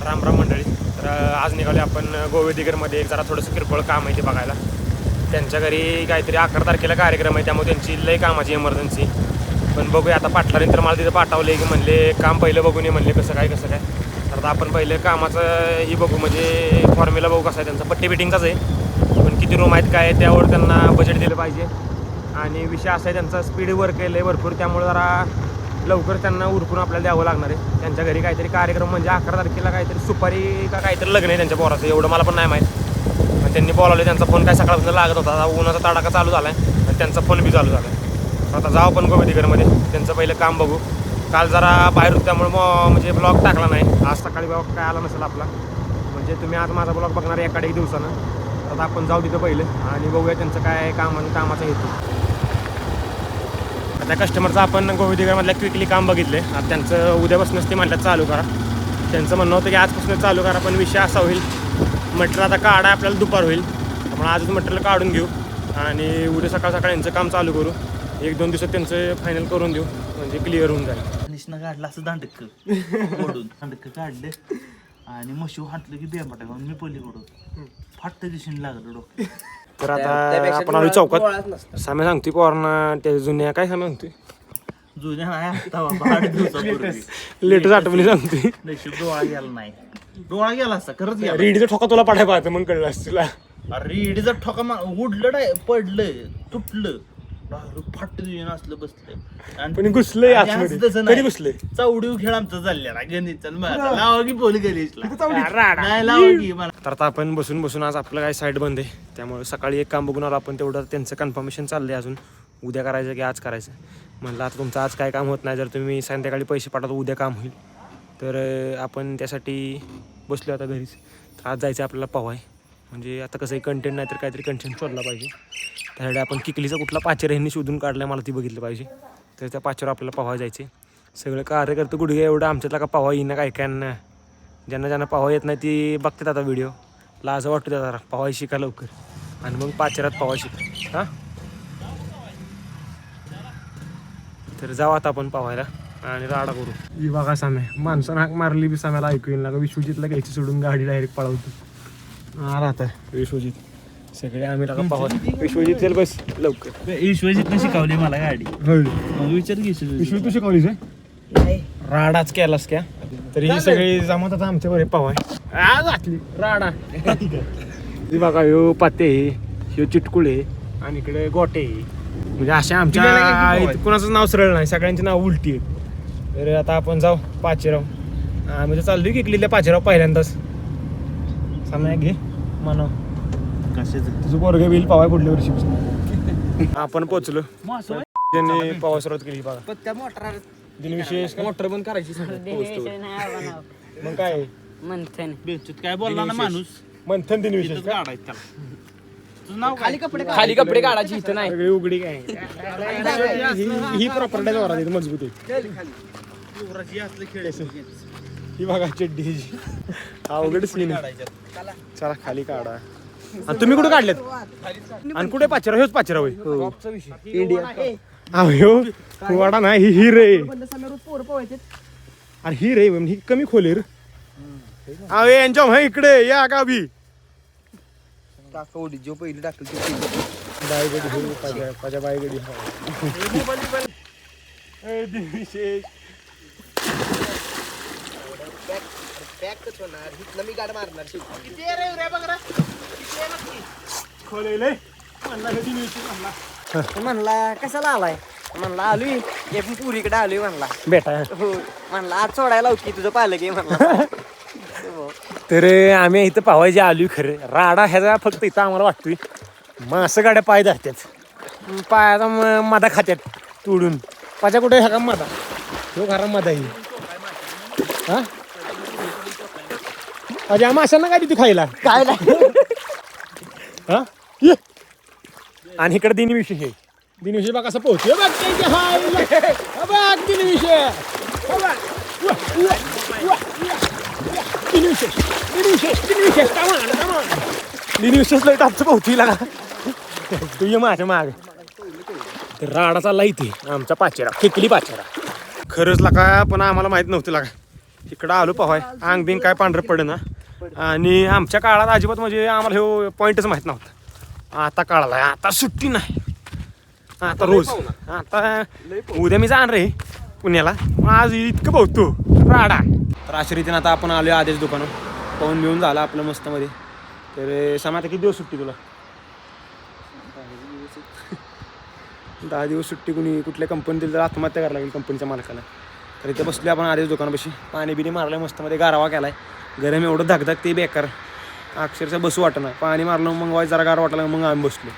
राम राम मंडळी. तर आज निघाले आपण गोवेदिगरमध्ये जरा थोडंसं किरकोळ काम आहे ते बघायला. त्यांच्या घरी काहीतरी 11 तारखेला कार्यक्रम आहे, त्यामुळे त्यांची लई कामाची इमर्जन्सी. पण बघूया आता, पाटलाने तर मला तिथं पाठवले की म्हणले काम पहिलं बघून ये म्हणले कसं काय. तर आता आपण पहिलं कामाचं ही बघू, म्हणजे फॉर्म्युला बघू कसा आहे त्यांचा. पट्टी बिटिंगचाच आहे, पण किती रूम आहेत काय त्यावर त्यांना बजेट दिलं पाहिजे. आणि विषय असा आहे त्यांचा स्पीड वर्क केलं आहे भरपूर, त्यामुळे जरा लवकर त्यांना उरकून आपल्याला द्यावं लागणार आहे. त्यांच्या घरी काहीतरी कार्यक्रम म्हणजे 11 तारखेला काहीतरी सुपारी का काहीतरी लग्न आहे त्यांच्या पोराचं, एवढं मला पण नाही माहीत. पण त्यांनी बोलावले, त्यांचा फोन काय सकाळपासून लागत होता. उन्हाचा तडाखा चालू झाला आहे आणि त्यांचा फोन बी चालू झाला आहे. आता जाऊ पण गोवेदिगरमध्ये त्यांचं पहिलं काम बघू. काल जरा बाहेर होतं त्यामुळे म्हणजे ब्लॉग टाकला नाही. आज सकाळी ब्लॉग काय आला नसेल आपला, म्हणजे तुम्ही आज माझा ब्लॉग बघणार एका एक दिवसानं. तर आता आपण जाऊ तिथं पहिलं आणि बघूया त्यांचं काय काम आणि कामाचा हेतू. त्या कस्टमरचं आपण गोवेदिगरमधल्या क्विकली काम बघितले. आता त्यांचं उद्यापासूनच ते म्हटलं चालू करा. त्यांचं म्हणणं होतं की आजपासूनच चालू करा, पण विषय असा होईल मटेरियल आता काढा आपल्याला दुपार होईल, त्यामुळे आजच मटेरियल काढून घेऊ आणि उद्या सकाळ सकाळ यांचं काम चालू करू. 1-2 दिवसात त्यांचं फायनल करून देऊ, म्हणजे क्लिअर होऊन जाईल. निष्णा काढलं असं दांडक ओढून दांडक काढलं आणि मशी हाटलं की बेंबाटा घेऊन मी पलीकडून फाट दिशेने लागलं डोकं. तर आता आपण आलो चौकात. साम्या सांगतोय पोरांना त्या जुन्या काय साम्या सांगतोय जुन्या नाही 8 दिवसापूर्वी लेटेस्ट आठवणी सांगतोय. नशीब डोळा गेला नाही, डोळा गेला असता खरंच गेला. रेडीचा ठोका तुला पाठाय पाहतं मग कळलं असतं तुला. अरे इडीचा ठोका उडलं पडलं तुटलं फाट दिशेने असलं बसलं पण घुसलंय आतमध्ये. कधी घुसलंय? चौडीव खेळ आमचा चाललेला गणित लावा की बोली गणेशला नाही लावा की मला. तर आता आपण बसून बसून आज आपलं काय साईड बंद आहे, त्यामुळे सकाळी एक काम बघून आलो आपण. तेवढं त्यांचं कन्फर्मेशन चाललंय अजून, उद्या करायचं की आज करायचं. म्हणलं आता तुमचं आज काय काम होत नाही, जर तुम्ही संध्याकाळी पैसे पाठवतो उद्या काम होईल. तर आपण त्यासाठी बसलो आता घरीच. तर आज जायचं आपल्याला पवाय, म्हणजे आता कसंही कंटेंट नाही तर काहीतरी कंटेंट शोधला पाहिजे. त्यासाठी आपण किकलीचा कुठला पाचर ह्यांनी शोधून काढला मला ती बघितलं पाहिजे. तर त्या पाचर आपल्याला पवा जायचे. सगळं कार्यकर्ते गुडघे एवढं आमच्यातला का पवा येईना काय काय. ज्यांना ज्यांना पवा येत नाही ती बघतात आता व्हिडिओ, लाज वाटतो त्या जरा पवा शिका लवकर आणि मग पाचरात पवा शिका. हां, तर जाऊ आता आपण पवायला आणि राडा करू. ही बघा साम्या, माणसानं हाक मारली बी साम्याला ऐकू येईल ना. विश्वजितला घ्यायची सोडून गाडी डायरेक्ट पळवतो. राहत आहे विश्वजित, सगळे आम्ही टाका पाहत. विश्वजित चल बस लवकर. विश्वजितनं शिकवली मला गाडी. विचार घे विश्व तू शिकवलीस आहे? राडाच केलास क्या? तरी ही सगळी जमत आता आमच्या बरे पवाय घातली राडा. ती बघा, ह्यो पाते, ह्यो चिटकुळे आणि इकडे गोटे. म्हणजे अशा आमच्या कुणाचं नाव सरळ नाही, सगळ्यांची नाव उलटी आहेत. तर आता आपण जाऊ पाचेराव. म्हणजे चाललोय की इकलेल्या पाचेराव पहिल्यांदाच. सामना घे मानव तुझं पोरगे बिल पावाय पुढल्या वर्षी. आपण पोचलो, त्यांनी पावा सुरुवात केली बघा. दिनविशेष मोटर बंद करायची मग काय मंथन काय बोलला ना माणूस. मंथन दिनविशेष खाली कपडे काढायची इथं नाही. सगळी उघडी काय ही प्रॉपर्टी जोरात येते मजबूत आहे. ही बघा चड्डी अवघड सीन. चला खाली काढा. आणि तुम्ही कुठे काढलेत आणि कुठे पाचरा? हेच पाचरा होय वाडा नाही. ही रे अरे ही रे ही कमी खोले रे. अरे यांच्या इकडे या का बी जो पहिली टाकली बायगडी माझ्या बायगडी. विशेष मी गाड मारणार म्हणला कशाला आलाय. म्हणला आलोय पण पुरीकडे आलोय म्हणला बेटा. हो म्हणला आज सोडायला की तुझं पाहिलं की म्हणला. तर आम्ही इथं पावायचे आलोय. खरं राडा ह्याचा फक्त इथं आम्हाला वाटतोय मासं गाड्या पाय धरतात, पायाचा मादा खात्यात तोडून. पाच्या कुठे ह्या का मादा, तो खरा मादा येईल. हा अजय माशांना काय देते खायला काय नाही. हा आणि इकडे दिनविषय हे दिनविषय बघ कसं पोहोचतोय बघ दिनविषय. दिनविशेष लय टापचं पोहोचू लागा तू ये माझ्या माग. तर राडा चालला इथे आमचा पाचेरा, किकली पाचेरा. खरंच लागा पण आम्हाला माहित नव्हतं लागा. इकडं आलो पवाय अंग बिंग काय पांढरं पडे ना आणि आमच्या काळात अजिबात म्हणजे आम्हाला हे पॉईंटच माहीत नव्हता. आता कळाला आता सुट्टी नाही, आता रोज आता उद्या मी जाणार रे पुण्याला, आज इतकं पोहतो राडा. तर अशा रीतीने आता आपण आलो आदेश दुकानं पाहून बिऊन झाला आपलं मस्तमध्ये. तर समा आता किती दिवस सुट्टी तुला? 10 दिवस सुट्टी. कुणी कुठल्या कंपनीत तर आत्महत्या करायला लागेल कंपनीच्या मालकाला. तर इथे बसले आपण आदेश दुकानापाशी, पाणी बिणी मारलं मस्तमध्ये, गारवा केलाय. गरम एवढं धगधग ते बेकार, अक्षरशः बसू वाटणार. पाणी मारलं मग जरा गार वाटलं मग आम्ही बसलो.